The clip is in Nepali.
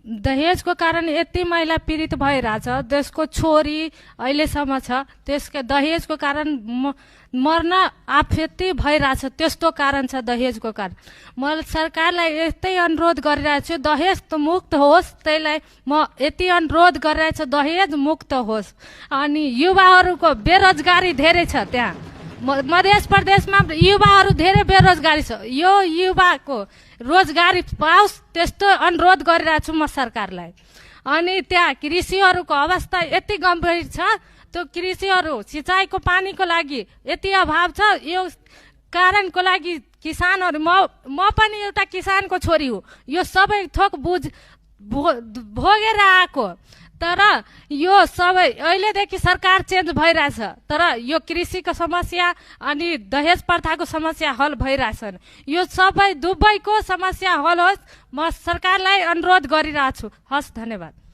दहेजको कारण यति महिला पीडित भइरहेछ, त्यसको छोरी अहिलेसम्म छ, त्यसको दहेजको कारण मर्न आफैती भइरहेछ, त्यस्तो कारण छ दहेजको कारण। म सरकारलाई यस्तै अनुरोध गरिरहेको छु, दहेज त मुक्त होस्, त्यसलाई म यति अनुरोध गरिरहेको छु, दहेज मुक्त होस्। अनि युवाहरूको बेरोजगारी धेरै छ, त्यहाँ मध्य प्रदेशमा युवाहरू धेरै बेरोजगारी छ, यो युवाको रोजगारी पाओस् त्यस्तो अनुरोध गरिरहेको छु म सरकारलाई। अनि त्यहाँ कृषिहरूको अवस्था यति गम्भीर छ, त्यो कृषिहरू सिँचाइको पानीको लागि यति अभाव छ, यो कारणको लागि किसानहरू म पनि एउटा किसानको छोरी हो, यो सबै थोक भोगेर आएको। तर यो सबै अहिलेदेखि सरकार चेन्ज भइरहेछ, तर यो कृषिको समस्या अनि दहेज प्रथाको समस्या हल भइरहेछन्। यो सबै दुवैको समस्या हल होस्, म सरकारलाई अनुरोध गरिरहेछु। हस्, धन्यवाद।